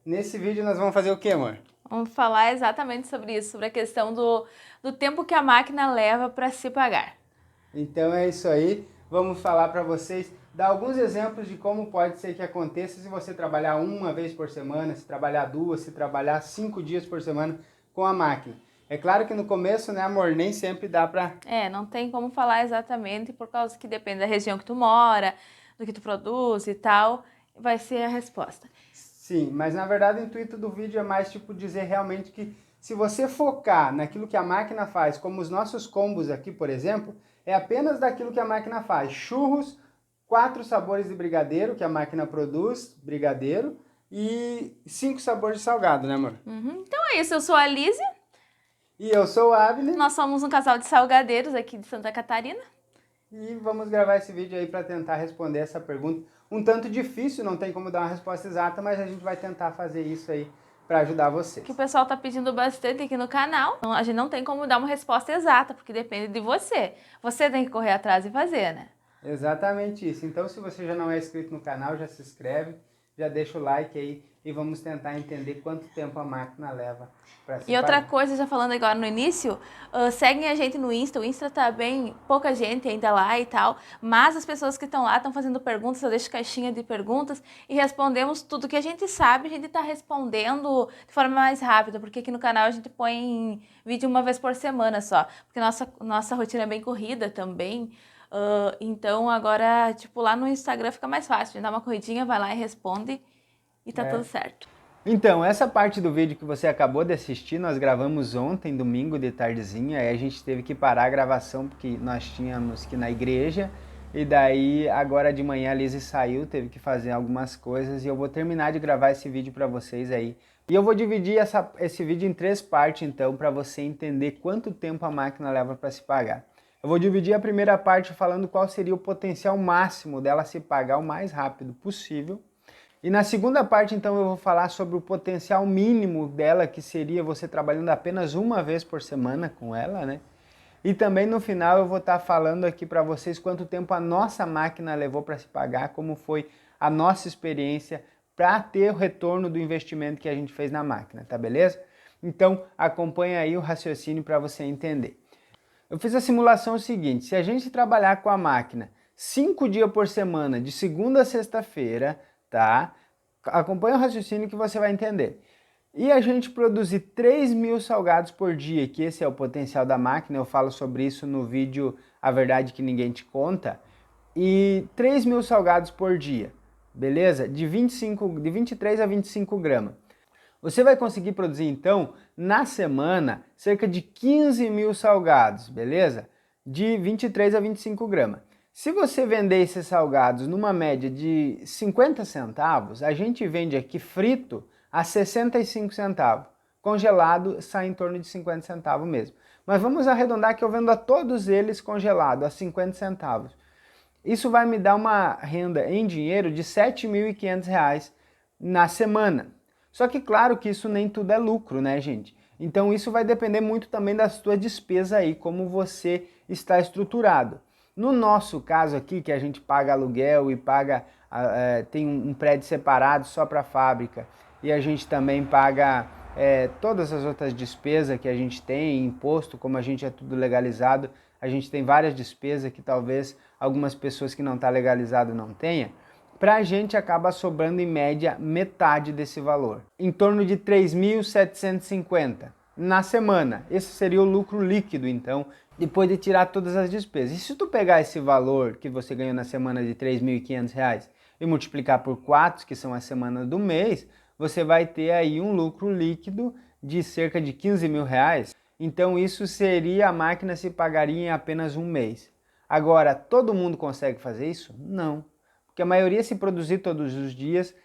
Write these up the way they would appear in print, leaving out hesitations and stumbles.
Nesse vídeo nós vamos fazer o quê, amor? Vamos falar exatamente sobre isso, sobre a questão do tempo que a máquina leva para se pagar. Então é isso aí, vamos falar para vocês, dar alguns exemplos de como pode ser que aconteça se você trabalhar uma vez por semana, se trabalhar duas, se trabalhar 5 dias por semana com a máquina. É claro que no começo, né, amor, nem sempre dá para... Não tem como falar exatamente por causa que depende da região que tu mora, do que tu produz e tal, vai ser a resposta. Sim, mas na verdade o intuito do vídeo é mais tipo dizer realmente que se você focar naquilo que a máquina faz, como os nossos combos aqui, por exemplo, é apenas daquilo que a máquina faz. Churros, 4 sabores de brigadeiro que a máquina produz, brigadeiro, e 5 sabores de salgado, né, amor? Então é isso, eu sou a Lise, E eu sou o Abner, nós somos um casal de salgadeiros aqui de Santa Catarina. e vamos gravar esse vídeo aí para tentar responder essa pergunta. Um tanto difícil, não tem como dar uma resposta exata, mas a gente vai tentar fazer isso aí para ajudar vocês. Que o pessoal tá pedindo bastante aqui no canal. A gente não tem como dar uma resposta exata, porque depende de você. Você tem que correr atrás e fazer, né? Exatamente isso. Então, se você já não é inscrito no canal, já se inscreve, já deixa o like aí e vamos tentar entender quanto tempo a máquina leva para se E outra pagar. coisa, já falando agora no início, seguem a gente no Insta. O Insta tá bem, pouca gente ainda lá e tal, mas as pessoas que estão lá estão fazendo perguntas, eu deixo caixinha de perguntas e respondemos tudo que a gente sabe, a gente tá respondendo de forma mais rápida, porque aqui no canal a gente põe vídeo uma vez por semana só, porque nossa rotina é bem corrida também. Então agora, tipo, lá no Instagram fica mais fácil, a gente dá uma corridinha, vai lá e responde e tá tudo certo. Então, essa parte do vídeo que você acabou de assistir, nós gravamos ontem, domingo de tardezinha, aí a gente teve que parar a gravação porque nós tínhamos que ir na igreja, e daí agora de manhã a Lizzy saiu, teve que fazer algumas coisas, e eu vou terminar de gravar esse vídeo para vocês aí. E eu vou dividir esse vídeo em 3 partes então, para você entender quanto tempo a máquina leva para se pagar. Eu vou dividir a primeira parte falando qual seria o potencial máximo dela se pagar o mais rápido possível. E na segunda parte, então, eu vou falar sobre o potencial mínimo dela, que seria você trabalhando apenas uma vez por semana com ela, né? E também no final eu vou estar falando aqui para vocês quanto tempo a nossa máquina levou para se pagar, como foi a nossa experiência para ter o retorno do investimento que a gente fez na máquina, tá beleza? Então acompanha aí o raciocínio para você entender. Eu fiz a simulação seguinte, se a gente trabalhar com a máquina 5 dias por semana, de segunda a sexta-feira, tá? Acompanha o raciocínio que você vai entender. E a gente produzir 3.000 salgados por dia, que esse é o potencial da máquina, eu falo sobre isso no vídeo A Verdade Que Ninguém Te Conta, e 3.000 salgados por dia, beleza? De 23 a 25 gramas. Você vai conseguir produzir, então, na semana, cerca de 15.000 salgados, beleza? De 23 a 25 gramas. Se você vender esses salgados numa média de 50 centavos, a gente vende aqui frito a 65 centavos. Congelado sai em torno de 50 centavos mesmo. Mas vamos arredondar que eu vendo a todos eles congelado a 50 centavos. Isso vai me dar uma renda em dinheiro de R$ 7.500 na semana. Só que claro que isso nem tudo é lucro, né, gente? Então isso vai depender muito também da sua despesa aí, como você está estruturado. No nosso caso aqui, que a gente paga aluguel e paga, tem um prédio separado só para a fábrica, e a gente também paga todas as outras despesas que a gente tem, imposto, como a gente é tudo legalizado, a gente tem várias despesas que talvez algumas pessoas que não estão legalizadas não tenham. Para a gente acaba sobrando em média metade desse valor, em torno de 3.750 na semana. Esse seria o lucro líquido, então, depois de tirar todas as despesas. E se tu pegar esse valor que você ganhou na semana de R$ 3.500 e multiplicar por 4, que são as semanas do mês, você vai ter aí um lucro líquido de cerca de R$ 15.000. Então isso seria, a máquina se pagaria em apenas um mês. Agora, todo mundo consegue fazer isso? Não. Porque a maioria, se produzir todos os dias,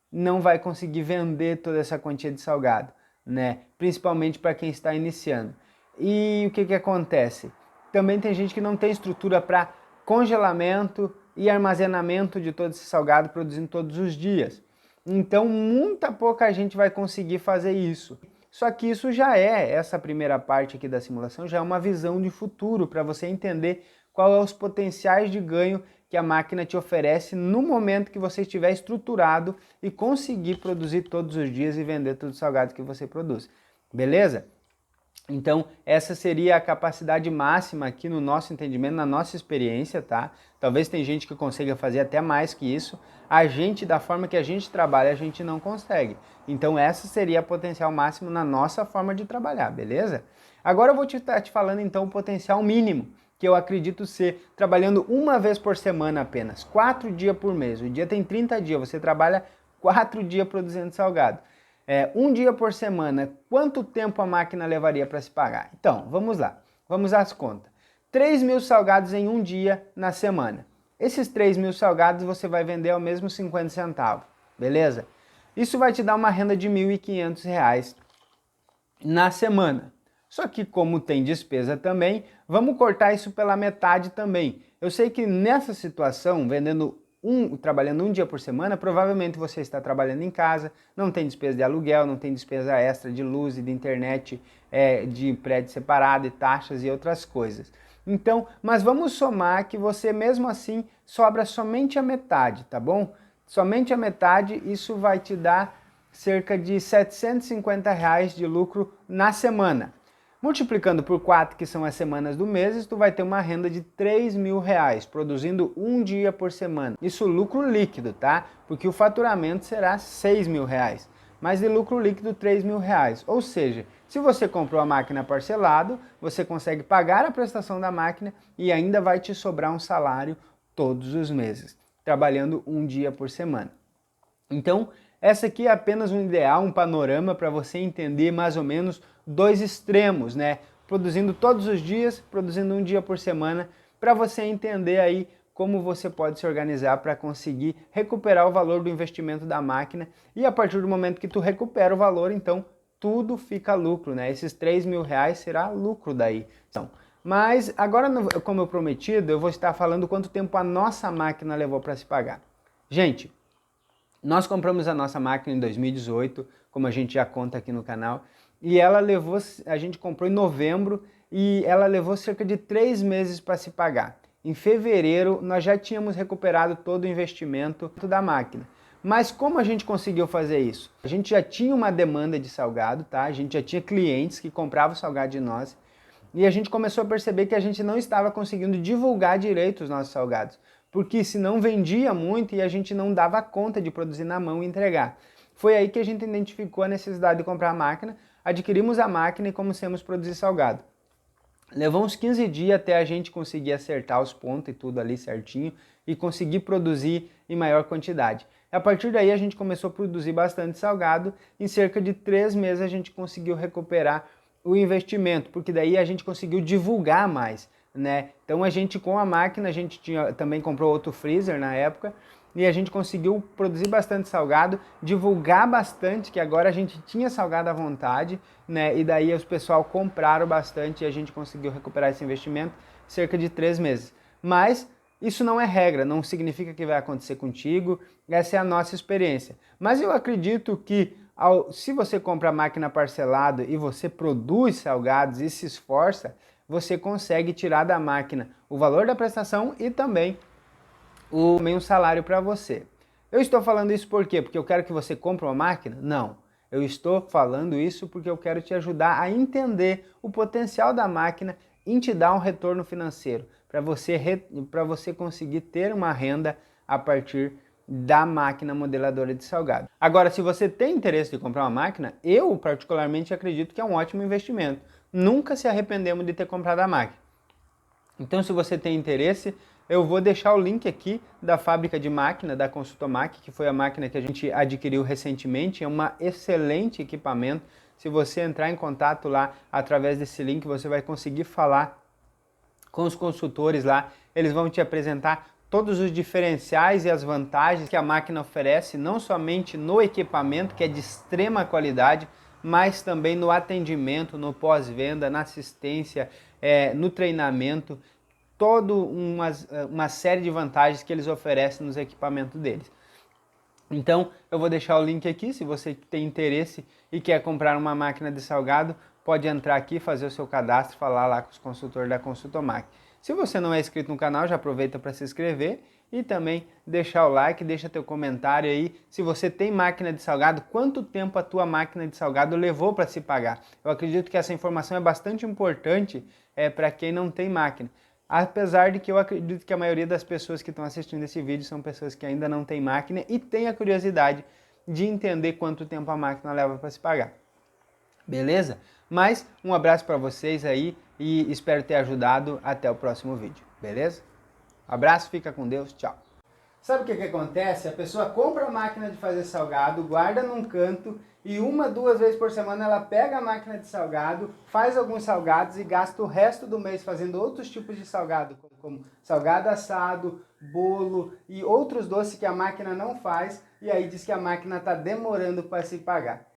não vai conseguir vender toda essa quantia de salgado, né? Principalmente para quem está iniciando. E o que acontece? Também tem gente que não tem estrutura para congelamento e armazenamento de todo esse salgado produzindo todos os dias. Então, muita pouca gente vai conseguir fazer isso. Só que isso já essa primeira parte aqui da simulação, já é uma visão de futuro para você entender qual é os potenciais de ganho que a máquina te oferece no momento que você estiver estruturado e conseguir produzir todos os dias e vender todos os salgados que você produz. Beleza? Então, essa seria a capacidade máxima aqui no nosso entendimento, na nossa experiência, tá? Talvez tem gente que consiga fazer até mais que isso. A gente, da forma que a gente trabalha, a gente não consegue. Então, essa seria o potencial máximo na nossa forma de trabalhar, beleza? Agora eu vou estar te falando, então, o potencial mínimo, que eu acredito ser trabalhando uma vez por semana apenas, 4 dias por mês. O dia tem 30 dias, você trabalha 4 dias produzindo salgado. Um dia por semana, quanto tempo a máquina levaria para se pagar? Então, vamos lá, vamos às contas. 3.000 salgados em um dia na semana. Esses 3.000 salgados você vai vender ao mesmo 50 centavos, beleza? Isso vai te dar uma renda de R$ 1.500 na semana. Só que como tem despesa também, vamos cortar isso pela metade também. Eu sei que nessa situação, trabalhando um dia por semana, provavelmente você está trabalhando em casa, não tem despesa de aluguel, não tem despesa extra de luz e de internet, de prédio separado e taxas e outras coisas. Então, mas vamos somar que você mesmo assim sobra somente a metade, tá bom? Somente a metade, isso vai te dar cerca de R$ 750 de lucro na semana. Multiplicando por 4, que são as semanas do mês, tu vai ter uma renda de R$ 3.000, produzindo um dia por semana. Isso lucro líquido, tá? Porque o faturamento será R$ 6.000, mas de lucro líquido R$ 3.000. Ou seja, se você comprou a máquina parcelado, você consegue pagar a prestação da máquina e ainda vai te sobrar um salário todos os meses, trabalhando um dia por semana. Então, essa aqui é apenas um ideal, um panorama para você entender mais ou menos dois extremos, né? Produzindo todos os dias, produzindo um dia por semana, para você entender aí como você pode se organizar para conseguir recuperar o valor do investimento da máquina e a partir do momento que tu recupera o valor, então tudo fica lucro, né? Esses R$ 3.000 será lucro daí. Então, mas agora, como eu prometido, eu vou estar falando quanto tempo a nossa máquina levou para se pagar. Gente, nós compramos a nossa máquina em 2018, como a gente já conta aqui no canal, e a gente comprou em novembro e ela levou cerca de 3 meses para se pagar. Em fevereiro nós já tínhamos recuperado todo o investimento da máquina. Mas como a gente conseguiu fazer isso? A gente já tinha uma demanda de salgado, tá? A gente já tinha clientes que compravam salgado de nós e a gente começou a perceber que a gente não estava conseguindo divulgar direito os nossos salgados, porque senão vendia muito e a gente não dava conta de produzir na mão e entregar. Foi aí que a gente identificou a necessidade de comprar a máquina, adquirimos a máquina e começamos a produzir salgado. Levou uns 15 dias até a gente conseguir acertar os pontos e tudo ali certinho e conseguir produzir em maior quantidade. A partir daí a gente começou a produzir bastante salgado, em cerca de 3 meses a gente conseguiu recuperar o investimento, porque daí a gente conseguiu divulgar mais, né? Então a gente com a máquina, a gente também comprou outro freezer na época, e a gente conseguiu produzir bastante salgado, divulgar bastante, que agora a gente tinha salgado à vontade, né? E daí os pessoal compraram bastante e a gente conseguiu recuperar esse investimento cerca de 3 meses. Mas isso não é regra, não significa que vai acontecer contigo, essa é a nossa experiência. Mas eu acredito que se você compra a máquina parcelado e você produz salgados e se esforça, você consegue tirar da máquina o valor da prestação e também um salário para você. Eu estou falando isso por quê? Porque eu quero que você compre uma máquina? Não. Eu estou falando isso porque eu quero te ajudar a entender o potencial da máquina em te dar um retorno financeiro, para você conseguir ter uma renda a partir da máquina modeladora de salgado. Agora, se você tem interesse de comprar uma máquina, eu particularmente acredito que é um ótimo investimento. Nunca se arrependemos de ter comprado a máquina. Então, se você tem interesse, eu vou deixar o link aqui da fábrica de máquina, da Consultomac, que foi a máquina que a gente adquiriu recentemente. É um excelente equipamento. Se você entrar em contato lá através desse link, você vai conseguir falar com os consultores lá. Eles vão te apresentar todos os diferenciais e as vantagens que a máquina oferece, não somente no equipamento, que é de extrema qualidade, mas também no atendimento, no pós-venda, na assistência, no treinamento, toda uma série de vantagens que eles oferecem nos equipamentos deles. Então, eu vou deixar o link aqui, se você tem interesse e quer comprar uma máquina de salgado, pode entrar aqui, fazer o seu cadastro, falar lá com os consultores da Consultomac. Se você não é inscrito no canal, já aproveita para se inscrever e também deixar o like, deixa teu comentário aí. Se você tem máquina de salgado, quanto tempo a tua máquina de salgado levou para se pagar? Eu acredito que essa informação é bastante importante para quem não tem máquina. Apesar de que eu acredito que a maioria das pessoas que estão assistindo esse vídeo são pessoas que ainda não têm máquina e têm a curiosidade de entender quanto tempo a máquina leva para se pagar. Beleza? Mas um abraço para vocês aí e espero ter ajudado. Até o próximo vídeo. Beleza? Abraço, fica com Deus, tchau. Sabe o que acontece? A pessoa compra a máquina de fazer salgado, guarda num canto e 1, 2 vezes por semana ela pega a máquina de salgado, faz alguns salgados e gasta o resto do mês fazendo outros tipos de salgado, como salgado assado, bolo e outros doces que a máquina não faz, e aí diz que a máquina está demorando para se pagar.